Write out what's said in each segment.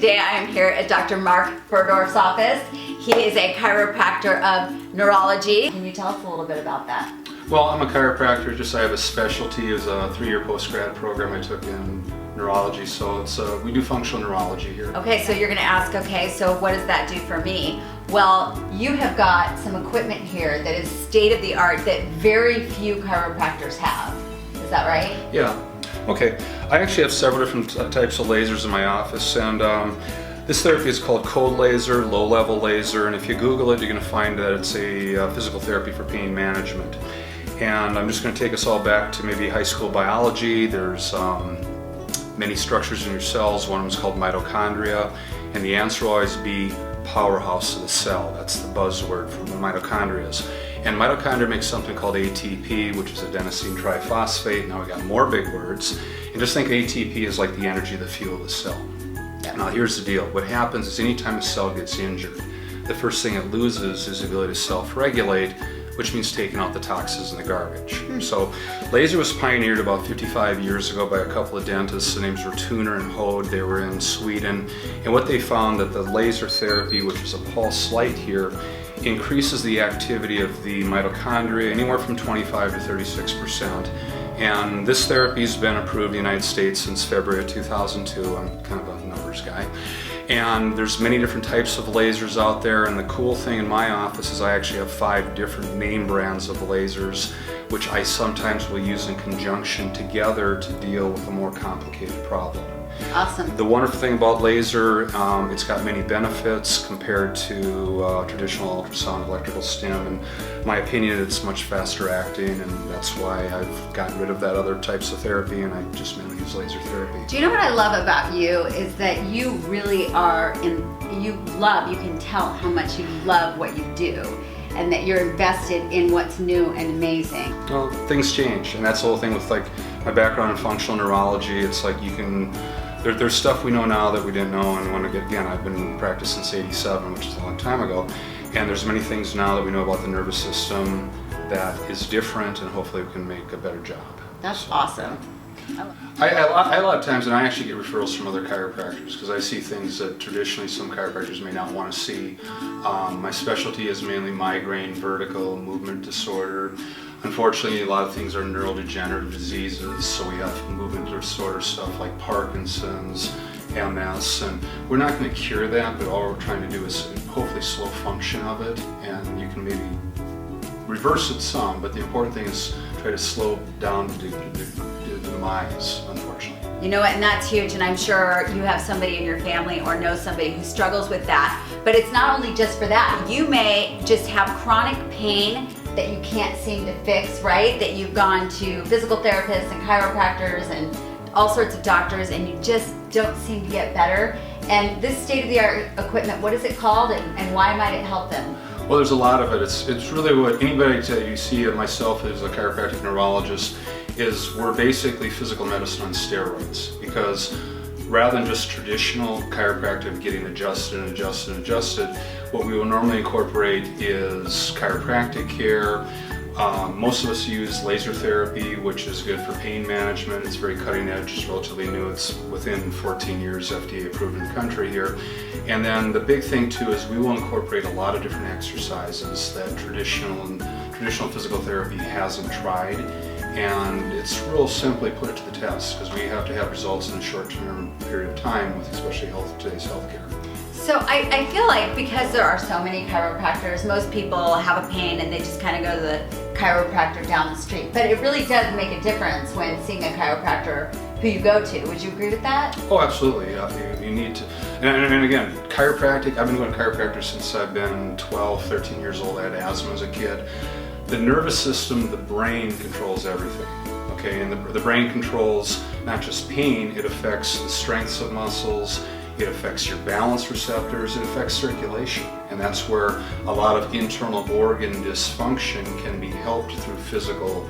Today I am here at Dr. Mark Burdorf's office. He is a chiropractor of neurology. Can you tell us a little bit about that? Well, I'm a chiropractor, I have a specialty as a 3-year post-grad program I took in neurology, so we do functional neurology here. Okay, so you're gonna ask, okay, so what does that do for me? Well, you have got some equipment here that is state-of-the-art that very few chiropractors have. Is that right? Yeah. Okay. I actually have several different types of lasers in my office, and this therapy is called cold laser, low-level laser, and if you Google it, you're going to find that it's a physical therapy for pain management. And I'm just going to take us all back to maybe high school biology. There's many structures in your cells. One of them is called mitochondria, and the answer will always be powerhouse of the cell. That's the buzzword for the mitochondria. And mitochondria makes something called ATP, which is adenosine triphosphate. Now we got more big words. And just think ATP is like the energy, the fuel of the cell. Now here's the deal. What happens is anytime a cell gets injured, the first thing it loses is the ability to self-regulate, which means taking out the toxins and the garbage. So laser was pioneered about 55 years ago by a couple of dentists. The names were Tuner and Hode. They were in Sweden. And what they found that the laser therapy, which is a pulse light here, increases the activity of the mitochondria anywhere from 25 to 36%. And this therapy has been approved in the United States since February of 2002. I'm kind of a numbers guy. And there's many different types of lasers out there, and the cool thing in my office is I actually have 5 different name brands of lasers, which I sometimes will use in conjunction together to deal with a more complicated problem. Awesome. The wonderful thing about laser, it's got many benefits compared to traditional ultrasound electrical stim. In my opinion, it's much faster acting, and that's why I've gotten rid of that other types of therapy, and I just mainly use laser therapy. Do you know what I love about you is that you really are you can tell how much you love what you do, and that you're invested in what's new and amazing. Well, things change, and that's the whole thing with like my background in functional neurology. It's like you can, there's stuff we know now that we didn't know, and again, I've been practicing since '87, which is a long time ago, and there's many things now that we know about the nervous system that is different, and hopefully we can make a better job. That's awesome. I a lot of times, and I actually get referrals from other chiropractors because I see things that traditionally some chiropractors may not want to see. My specialty is mainly migraine, vertigo, movement disorder. Unfortunately, a lot of things are neurodegenerative diseases, so we have movement disorder stuff like Parkinson's, MS, and we're not going to cure that, but all we're trying to do is hopefully slow function of it, and you can maybe reverse it some, but the important thing is try to slow down the demise, unfortunately. You know what, and that's huge, and I'm sure you have somebody in your family or know somebody who struggles with that, but it's not only just for that. You may just have chronic pain that you can't seem to fix, right? That you've gone to physical therapists and chiropractors and all sorts of doctors, and you just don't seem to get better. And this state-of-the-art equipment, what is it called, and why might it help them? Well, there's a lot of it. It's really what anybody that you see, myself as a chiropractic neurologist, is we're basically physical medicine on steroids, because rather than just traditional chiropractic getting adjusted and adjusted and adjusted, what we will normally incorporate is chiropractic care. Most of us use laser therapy, which is good for pain management. It's very cutting edge, it's relatively new. It's within 14 years FDA approved in the country here. And then the big thing too is we will incorporate a lot of different exercises that traditional physical therapy hasn't tried. And it's real simply put it to the test, because we have to have results in a short-term period of time with especially today's healthcare. So I feel like because there are so many chiropractors, most people have a pain and they just kind of go to the chiropractor down the street. But it really does make a difference when seeing a chiropractor who you go to. Would you agree with that? Oh, absolutely. You need to. And again, chiropractic, I've been going to chiropractor since I've been 12, 13 years old. I had asthma as a kid. The nervous system, the brain controls everything. Okay, and the brain controls not just pain, it affects the strengths of muscles, it affects your balance receptors, it affects circulation. And that's where a lot of internal organ dysfunction can be helped through physical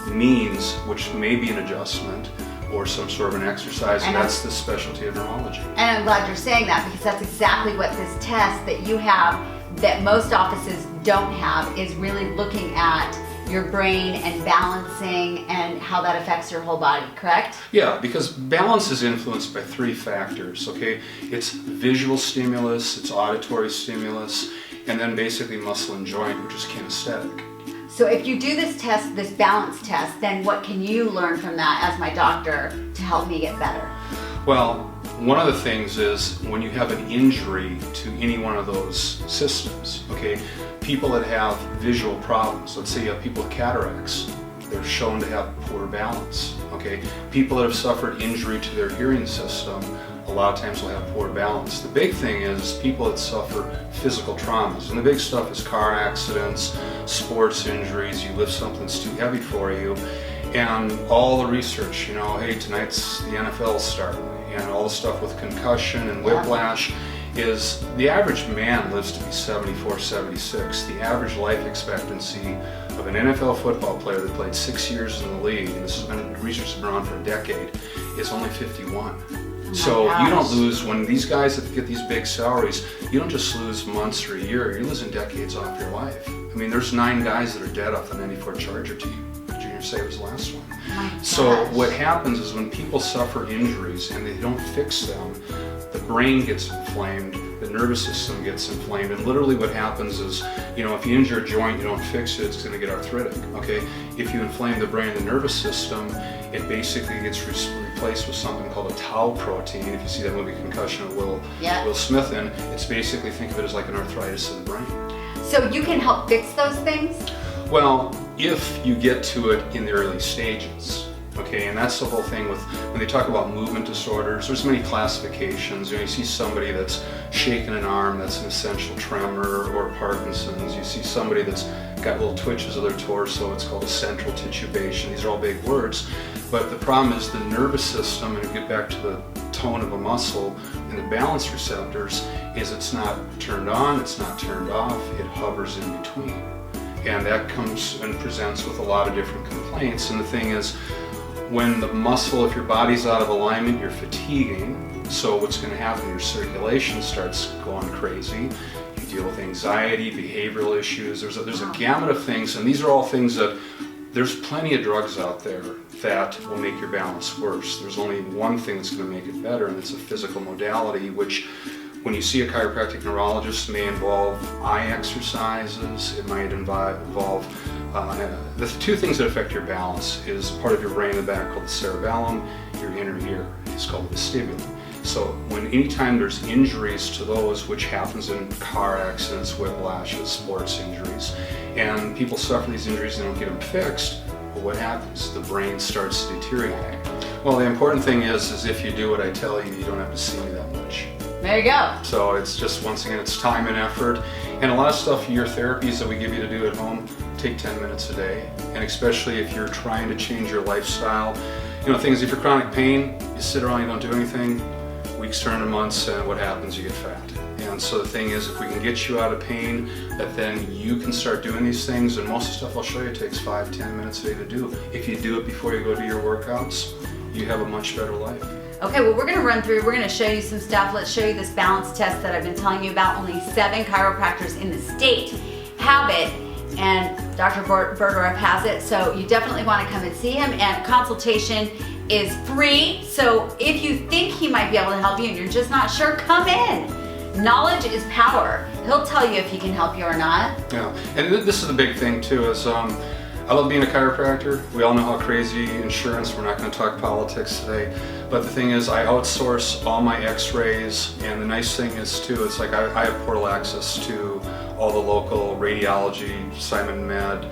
means, which may be an adjustment or some sort of an exercise, and that's the specialty of neurology. And I'm glad you're saying that, because that's exactly what this test that you have that most offices don't have is really looking at your brain and balancing and how that affects your whole body, correct? Yeah, because balance is influenced by 3 factors, okay? It's visual stimulus, it's auditory stimulus, and then basically muscle and joint, which is kinesthetic. So if you do this test, this balance test, then what can you learn from that as my doctor to help me get better? Well, one of the things is when you have an injury to any one of those systems, okay, people that have visual problems, let's say you have people with cataracts, they're shown to have poor balance, okay? People that have suffered injury to their hearing system, a lot of times will have poor balance. The big thing is people that suffer physical traumas, and the big stuff is car accidents, sports injuries, you lift something that's too heavy for you, and all the research, you know, hey, tonight's the NFL starting, and all the stuff with concussion and whiplash is the average man lives to be 74, 76. The average life expectancy of an NFL football player that played 6 years in the league, and this has been, research has been on for a decade, is only 51. So you don't lose, when these guys that get these big salaries, you don't just lose months or a year, you're losing decades off your life. I mean, there's 9 guys that are dead off the 94 Charger team. Junior Say was the last one. So what happens is when people suffer injuries and they don't fix them, the brain gets inflamed, the nervous system gets inflamed, and literally what happens is, you know, if you injure a joint, you don't fix it, it's going to get arthritic, okay? If you inflame the brain and the nervous system, it basically gets replaced with something called a tau protein. If you see that movie Concussion with Will Smith in, it's basically, think of it as like an arthritis of the brain. So you can help fix those things? Well, if you get to it in the early stages, okay, and that's the whole thing with, when they talk about movement disorders, there's many classifications. You know, you see somebody that's shaking an arm, that's an essential tremor, or Parkinson's. You see somebody that's got little twitches of their torso, it's called a central titubation. These are all big words, but the problem is the nervous system, and get back to the tone of a muscle and the balance receptors, is it's not turned on, it's not turned off, it hovers in between. And that comes and presents with a lot of different complaints. And the thing is, when the muscle, if your body's out of alignment, you're fatiguing. So what's going to happen, your circulation starts going crazy. You deal with anxiety, behavioral issues. There's a gamut of things, and these are all things that, there's plenty of drugs out there that will make your balance worse. There's only one thing that's going to make it better, and it's a physical modality, which when you see a chiropractic neurologist, may involve eye exercises, it might involve, the 2 things that affect your balance is part of your brain in the back called the cerebellum, your inner ear is called the vestibular. So anytime there's injuries to those, which happens in car accidents, whiplashes, sports injuries, and people suffer these injuries and don't get them fixed, well, what happens? The brain starts to deteriorate. Well, the important thing is if you do what I tell you, you don't have to see me that much. There you go. So it's just, once again, it's time and effort. And a lot of stuff, your therapies that we give you to do at home, take 10 minutes a day. And especially if you're trying to change your lifestyle. You know, things, if you're chronic pain, you sit around, you don't do anything, weeks turn to months, and what happens? You get fat. And so the thing is, if we can get you out of pain, that then you can start doing these things, and most of the stuff I'll show you takes 5-10 minutes a day to do. If you do it before you go do your workouts, you have a much better life. Okay, well, we're gonna run through, we're gonna show you some stuff. Let's show you this balance test that I've been telling you about. Only 7 chiropractors in the state have it, and Dr. Burdorf has it, so you definitely wanna come and see him, and consultation is free, so if you think he might be able to help you and you're just not sure, come in. Knowledge is power. He'll tell you if he can help you or not. Yeah, and this is the big thing too, is I love being a chiropractor. We all know how crazy insurance, we're not going to talk politics today, but the thing is I outsource all my x-rays, and the nice thing is too, it's like I have portal access to all the local radiology, Simon Med,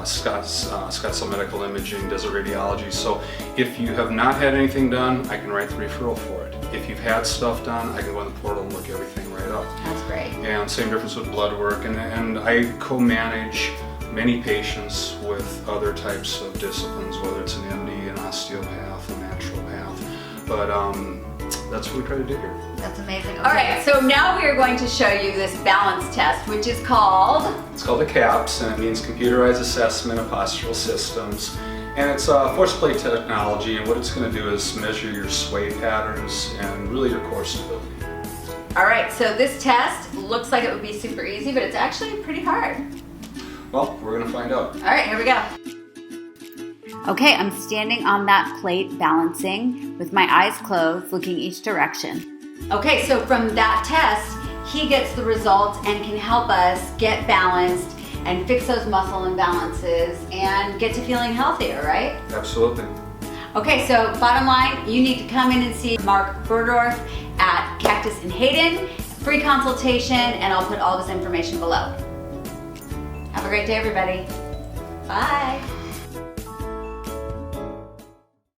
Scottsdale Medical Imaging, Desert Radiology. So if you have not had anything done, I can write the referral for it. If you've had stuff done, I can go in the portal and look everything right up. That's great. And same difference with blood work, and I co-manage many patients with other types of disciplines, whether it's an MD, an osteopath, a naturopath, but that's what we try to do here. That's amazing. All right, so now we are going to show you this balance test, which is called? It's called the CAPS, and it means Computerized Assessment of Postural Systems. And it's force plate technology, and what it's going to do is measure your sway patterns and really your core stability. All right, so this test looks like it would be super easy, but it's actually pretty hard. Well, we're gonna find out. All right, here we go. Okay, I'm standing on that plate balancing with my eyes closed, looking each direction. Okay, so from that test, he gets the results and can help us get balanced and fix those muscle imbalances and get to feeling healthier, right? Absolutely. Okay, so bottom line, you need to come in and see Mark Burdorf at Cactus in Hayden. Free consultation, and I'll put all this information below. Have a great day, everybody. Bye.